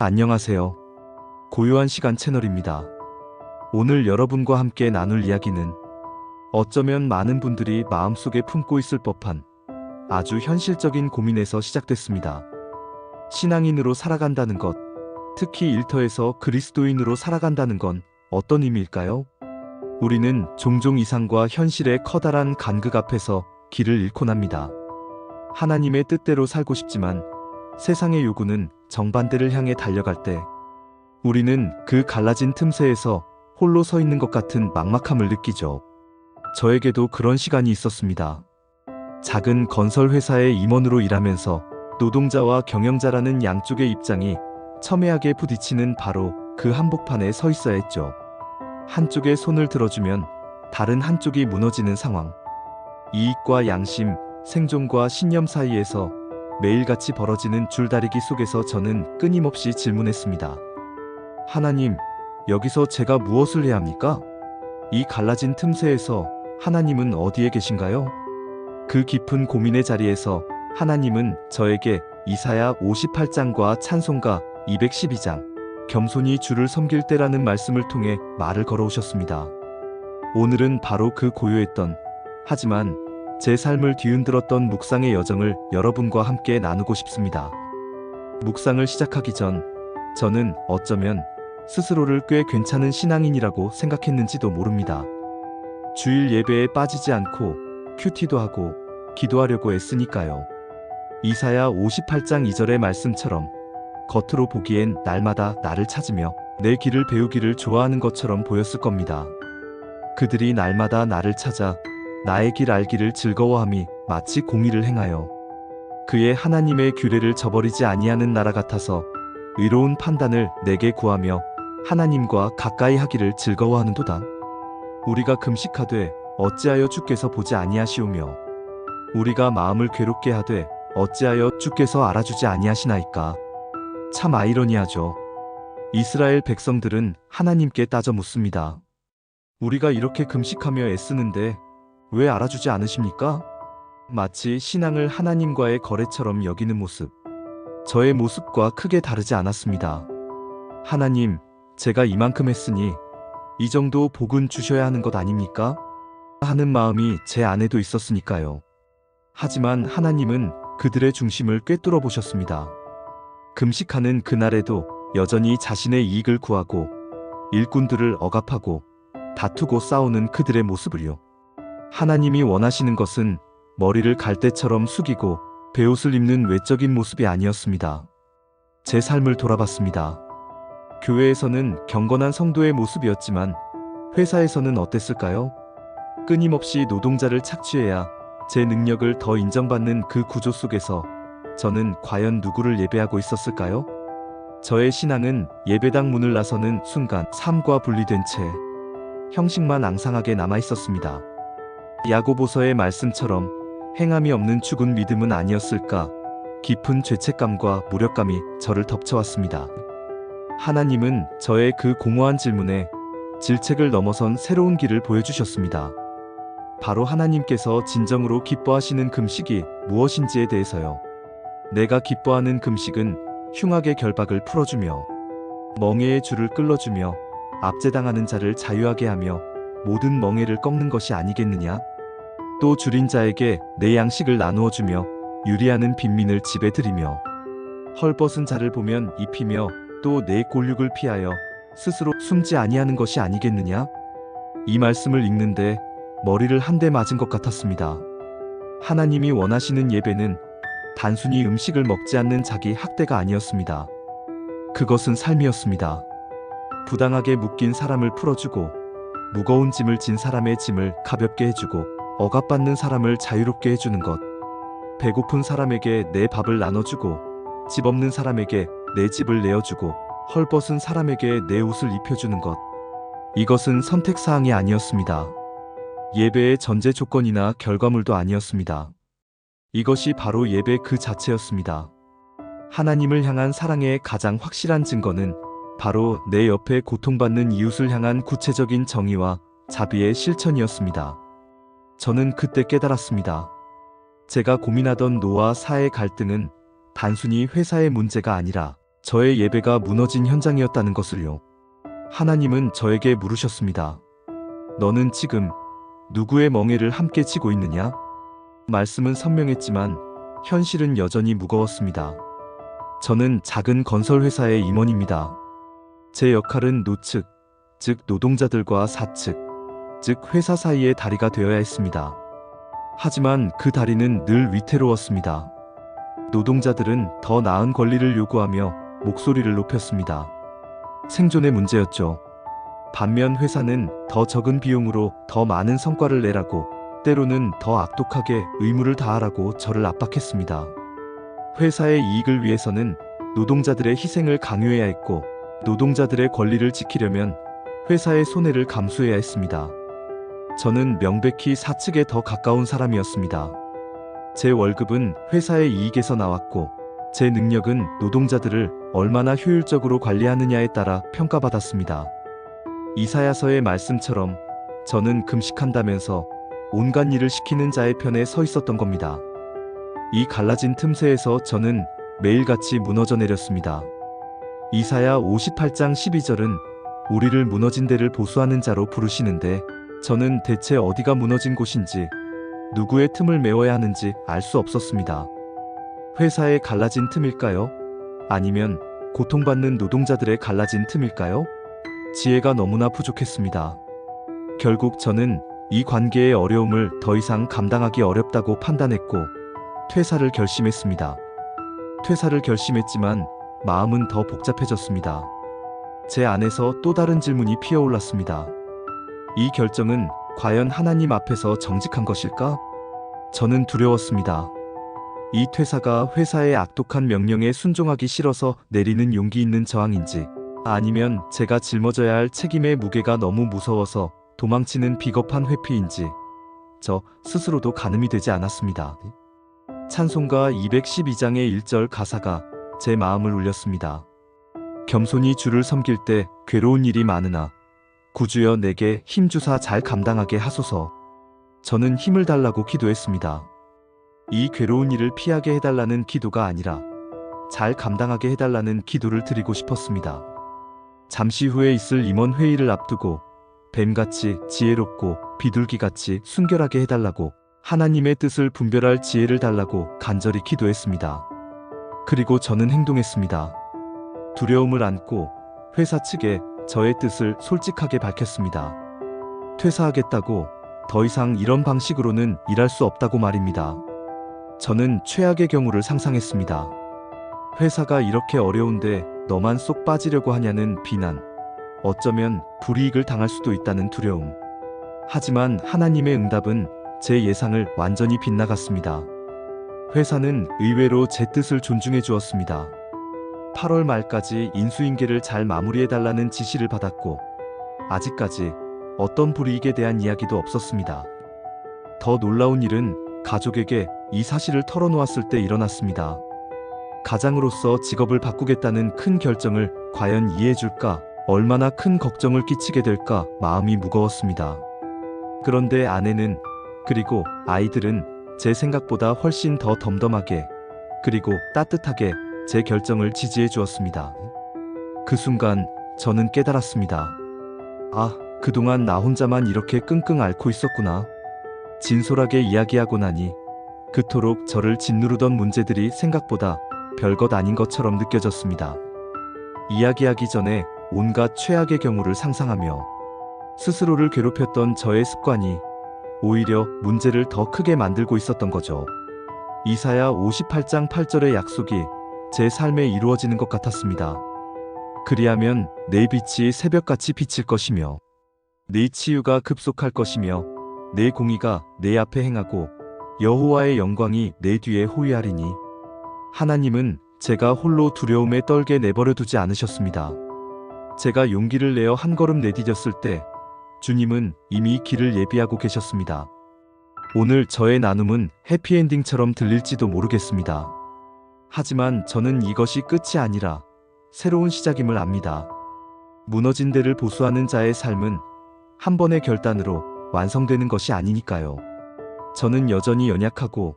안녕하세요. 고요한 시간 채널입니다. 오늘 여러분과 함께 나눌 이야기는 어쩌면 많은 분들이 마음속에 품고 있을 법한 아주 현실적인 고민에서 시작됐습니다. 신앙인으로 살아간다는 것, 특히 일터에서 그리스도인으로 살아간다는 건 어떤 의미일까요? 우리는 종종 이상과 현실의 커다란 간극 앞에서 길을 잃곤 합니다. 하나님의 뜻대로 살고 싶지만 세상의 요구는 정반대를 향해 달려갈 때 우리는 그 갈라진 틈새에서 홀로 서 있는 것 같은 막막함을 느끼죠. 저에게도 그런 시간이 있었습니다. 작은 건설 회사의 임원으로 일하면서 노동자와 경영자라는 양쪽의 입장이 첨예하게 부딪히는 바로 그 한복판에 서 있어야 했죠. 한쪽에 손을 들어주면 다른 한쪽이 무너지는 상황. 이익과 양심, 생존과 신념 사이에서 매일같이 벌어지는 줄다리기 속에서 저는 끊임없이 질문했습니다. 하나님, 여기서 제가 무엇을 해야 합니까? 이 갈라진 틈새에서 하나님은 어디에 계신가요? 그 깊은 고민의 자리에서 하나님은 저에게 이사야 58장과 찬송가 212장, 겸손히 주를 섬길 때라는 말씀을 통해 말을 걸어오셨습니다. 오늘은 바로 그 고요했던, 하지만 제 삶을 뒤흔들었던 묵상의 여정을 여러분과 함께 나누고 싶습니다. 묵상을 시작하기 전 저는 어쩌면 스스로를 꽤 괜찮은 신앙인이라고 생각했는지도 모릅니다. 주일 예배에 빠지지 않고 큐티도 하고 기도하려고 애쓰니까요. 이사야 58장 2절의 말씀처럼 겉으로 보기엔 날마다 나를 찾으며 내 길을 배우기를 좋아하는 것처럼 보였을 겁니다. 그들이 날마다 나를 찾아 나의 길 알기를 즐거워함이 마치 공의를 행하여 그의 하나님의 규례를 저버리지 아니하는 나라 같아서 의로운 판단을 내게 구하며 하나님과 가까이 하기를 즐거워하는도다. 우리가 금식하되 어찌하여 주께서 보지 아니하시오며 우리가 마음을 괴롭게 하되 어찌하여 주께서 알아주지 아니하시나이까. 참 아이러니하죠. 이스라엘 백성들은 하나님께 따져 묻습니다. 우리가 이렇게 금식하며 애쓰는데 왜 알아주지 않으십니까? 마치 신앙을 하나님과의 거래처럼 여기는 모습. 저의 모습과 크게 다르지 않았습니다. 하나님, 제가 이만큼 했으니 이 정도 복은 주셔야 하는 것 아닙니까? 하는 마음이 제 안에도 있었으니까요. 하지만 하나님은 그들의 중심을 꿰뚫어 보셨습니다. 금식하는 그날에도 여전히 자신의 이익을 구하고 일꾼들을 억압하고 다투고 싸우는 그들의 모습을요. 하나님이 원하시는 것은 머리를 갈대처럼 숙이고 베옷을 입는 외적인 모습이 아니었습니다. 제 삶을 돌아봤습니다. 교회에서는 경건한 성도의 모습이었지만 회사에서는 어땠을까요? 끊임없이 노동자를 착취해야 제 능력을 더 인정받는 그 구조 속에서 저는 과연 누구를 예배하고 있었을까요? 저의 신앙은 예배당 문을 나서는 순간 삶과 분리된 채 형식만 앙상하게 남아 있었습니다. 야고보서의 말씀처럼 행함이 없는 죽은 믿음은 아니었을까? 깊은 죄책감과 무력감이 저를 덮쳐왔습니다. 하나님은 저의 그 공허한 질문에 질책을 넘어선 새로운 길을 보여주셨습니다. 바로 하나님께서 진정으로 기뻐하시는 금식이 무엇인지에 대해서요. 내가 기뻐하는 금식은 흉악의 결박을 풀어주며 멍에의 줄을 끌어주며 압제당하는 자를 자유하게 하며 모든 멍에를 꺾는 것이 아니겠느냐? 또 줄인 자에게 내 양식을 나누어주며 유리하는 빈민을 집에 들이며 헐벗은 자를 보면 입히며 또 내 골육을 피하여 스스로 숨지 아니하는 것이 아니겠느냐? 이 말씀을 읽는데 머리를 한 대 맞은 것 같았습니다. 하나님이 원하시는 예배는 단순히 음식을 먹지 않는 자기 학대가 아니었습니다. 그것은 삶이었습니다. 부당하게 묶인 사람을 풀어주고 무거운 짐을 진 사람의 짐을 가볍게 해주고 억압받는 사람을 자유롭게 해주는 것. 배고픈 사람에게 내 밥을 나눠주고 집 없는 사람에게 내 집을 내어주고 헐벗은 사람에게 내 옷을 입혀주는 것. 이것은 선택사항이 아니었습니다. 예배의 전제 조건이나 결과물도 아니었습니다. 이것이 바로 예배 그 자체였습니다. 하나님을 향한 사랑의 가장 확실한 증거는 바로 내 옆에 고통받는 이웃을 향한 구체적인 정의와 자비의 실천이었습니다. 저는 그때 깨달았습니다. 제가 고민하던 노와 사의 갈등은 단순히 회사의 문제가 아니라 저의 예배가 무너진 현장이었다는 것을요. 하나님은 저에게 물으셨습니다. 너는 지금 누구의 멍에를 함께 지고 있느냐? 말씀은 선명했지만 현실은 여전히 무거웠습니다. 저는 작은 건설회사의 임원입니다. 제 역할은 노측, 즉 노동자들과 사측, 즉 회사 사이의 다리가 되어야 했습니다. 하지만 그 다리는 늘 위태로웠습니다. 노동자들은 더 나은 권리를 요구하며 목소리를 높였습니다. 생존의 문제였죠. 반면 회사는 더 적은 비용으로 더 많은 성과를 내라고, 때로는 더 악독하게 의무를 다하라고 저를 압박했습니다. 회사의 이익을 위해서는 노동자들의 희생을 강요해야 했고, 노동자들의 권리를 지키려면 회사의 손해를 감수해야 했습니다. 저는 명백히 사측에 더 가까운 사람이었습니다. 제 월급은 회사의 이익에서 나왔고, 제 능력은 노동자들을 얼마나 효율적으로 관리하느냐에 따라 평가받았습니다. 이사야서의 말씀처럼 저는 금식한다면서 온갖 일을 시키는 자의 편에 서 있었던 겁니다. 이 갈라진 틈새에서 저는 매일같이 무너져 내렸습니다. 이사야 58장 12절은 우리를 무너진 데를 보수하는 자로 부르시는데, 저는 대체 어디가 무너진 곳인지, 누구의 틈을 메워야 하는지 알 수 없었습니다. 회사의 갈라진 틈일까요? 아니면 고통받는 노동자들의 갈라진 틈일까요? 지혜가 너무나 부족했습니다. 결국 저는 이 관계의 어려움을 더 이상 감당하기 어렵다고 판단했고 퇴사를 결심했습니다. 퇴사를 결심했지만 마음은 더 복잡해졌습니다. 제 안에서 또 다른 질문이 피어올랐습니다. 이 결정은 과연 하나님 앞에서 정직한 것일까? 저는 두려웠습니다. 이 퇴사가 회사의 악독한 명령에 순종하기 싫어서 내리는 용기 있는 저항인지, 아니면 제가 짊어져야 할 책임의 무게가 너무 무서워서 도망치는 비겁한 회피인지, 저 스스로도 가늠이 되지 않았습니다. 찬송가 212장의 1절 가사가 제 마음을 울렸습니다. 겸손히 주를 섬길 때 괴로운 일이 많으나 구주여 내게 힘주사 잘 감당하게 하소서. 저는 힘을 달라고 기도했습니다. 이 괴로운 일을 피하게 해달라는 기도가 아니라 잘 감당하게 해달라는 기도를 드리고 싶었습니다. 잠시 후에 있을 임원 회의를 앞두고 뱀같이 지혜롭고 비둘기같이 순결하게 해달라고, 하나님의 뜻을 분별할 지혜를 달라고 간절히 기도했습니다. 그리고 저는 행동했습니다. 두려움을 안고 회사 측에 저의 뜻을 솔직하게 밝혔습니다. 퇴사하겠다고, 더 이상 이런 방식으로는 일할 수 없다고 말입니다. 저는 최악의 경우를 상상했습니다. 회사가 이렇게 어려운데 너만 쏙 빠지려고 하냐는 비난, 어쩌면 불이익을 당할 수도 있다는 두려움. 하지만 하나님의 응답은 제 예상을 완전히 빗나갔습니다. 회사는 의외로 제 뜻을 존중해 주었습니다. 8월 말까지 인수인계를 잘 마무리해달라는 지시를 받았고, 아직까지 어떤 불이익에 대한 이야기도 없었습니다. 더 놀라운 일은 가족에게 이 사실을 털어놓았을 때 일어났습니다. 가장으로서 직업을 바꾸겠다는 큰 결정을 과연 이해해줄까, 얼마나 큰 걱정을 끼치게 될까 마음이 무거웠습니다. 그런데 아내는, 그리고 아이들은 제 생각보다 훨씬 더 덤덤하게, 그리고 따뜻하게 제 결정을 지지해 주었습니다. 그 순간 저는 깨달았습니다. 아, 그동안 나 혼자만 이렇게 끙끙 앓고 있었구나. 진솔하게 이야기하고 나니 그토록 저를 짓누르던 문제들이 생각보다 별것 아닌 것처럼 느껴졌습니다. 이야기하기 전에 온갖 최악의 경우를 상상하며 스스로를 괴롭혔던 저의 습관이 오히려 문제를 더 크게 만들고 있었던 거죠. 이사야 58장 8절의 약속이 제 삶에 이루어지는 것 같았습니다. 그리하면 내 빛이 새벽같이 비칠 것이며 네 치유가 급속할 것이며 내 공의가 내 앞에 행하고 여호와의 영광이 내 뒤에 호위하리니. 하나님은 제가 홀로 두려움에 떨게 내버려 두지 않으셨습니다. 제가 용기를 내어 한 걸음 내디뎠을 때 주님은 이미 길을 예비하고 계셨습니다. 오늘 저의 나눔은 해피엔딩처럼 들릴지도 모르겠습니다. 하지만 저는 이것이 끝이 아니라 새로운 시작임을 압니다. 무너진 데를 보수하는 자의 삶은 한 번의 결단으로 완성되는 것이 아니니까요. 저는 여전히 연약하고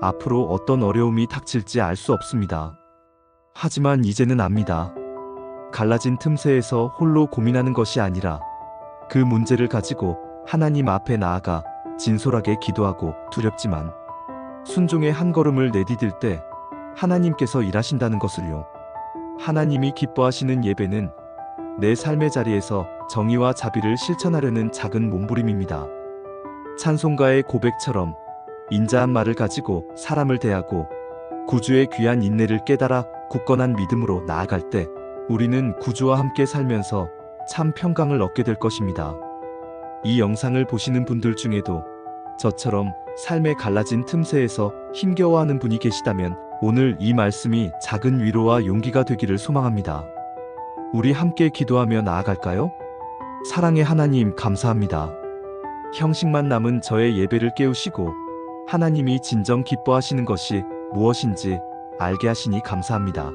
앞으로 어떤 어려움이 닥칠지 알 수 없습니다. 하지만 이제는 압니다. 갈라진 틈새에서 홀로 고민하는 것이 아니라 그 문제를 가지고 하나님 앞에 나아가 진솔하게 기도하고 두렵지만 순종의 한 걸음을 내디딜 때 하나님께서 일하신다는 것을요. 하나님이 기뻐하시는 예배는 내 삶의 자리에서 정의와 자비를 실천하려는 작은 몸부림입니다. 찬송가의 고백처럼 인자한 말을 가지고 사람을 대하고 구주의 귀한 인내를 깨달아 굳건한 믿음으로 나아갈 때 우리는 구주와 함께 살면서 참 평강을 얻게 될 것입니다. 이 영상을 보시는 분들 중에도 저처럼 삶의 갈라진 틈새에서 힘겨워하는 분이 계시다면 오늘 이 말씀이 작은 위로와 용기가 되기를 소망합니다. 우리 함께 기도하며 나아갈까요? 사랑의 하나님, 감사합니다. 형식만 남은 저의 예배를 깨우시고 하나님이 진정 기뻐하시는 것이 무엇인지 알게 하시니 감사합니다.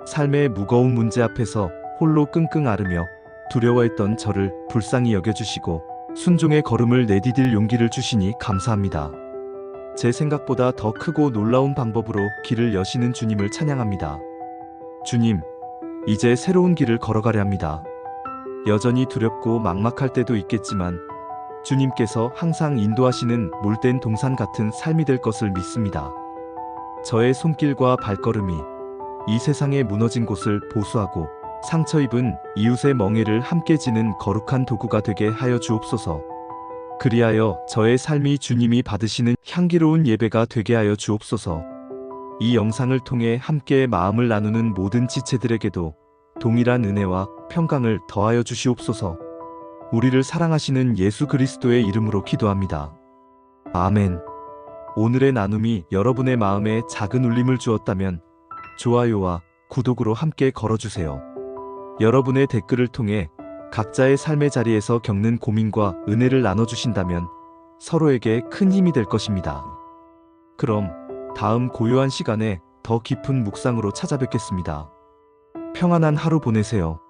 삶의 무거운 문제 앞에서 홀로 끙끙 앓으며 두려워했던 저를 불쌍히 여겨주시고 순종의 걸음을 내디딜 용기를 주시니 감사합니다. 제 생각보다 더 크고 놀라운 방법으로 길을 여시는 주님을 찬양합니다. 주님, 이제 새로운 길을 걸어가려 합니다. 여전히 두렵고 막막할 때도 있겠지만 주님께서 항상 인도하시는 물된 동산 같은 삶이 될 것을 믿습니다. 저의 손길과 발걸음이 이 세상의 무너진 곳을 보수하고 상처 입은 이웃의 멍에를 함께 지는 거룩한 도구가 되게 하여 주옵소서. 그리하여 저의 삶이 주님이 받으시는 향기로운 예배가 되게 하여 주옵소서. 이 영상을 통해 함께 마음을 나누는 모든 지체들에게도 동일한 은혜와 평강을 더하여 주시옵소서. 우리를 사랑하시는 예수 그리스도의 이름으로 기도합니다. 아멘. 오늘의 나눔이 여러분의 마음에 작은 울림을 주었다면 좋아요와 구독으로 함께 걸어주세요. 여러분의 댓글을 통해 각자의 삶의 자리에서 겪는 고민과 은혜를 나눠주신다면 서로에게 큰 힘이 될 것입니다. 그럼 다음 고요한 시간에 더 깊은 묵상으로 찾아뵙겠습니다. 평안한 하루 보내세요.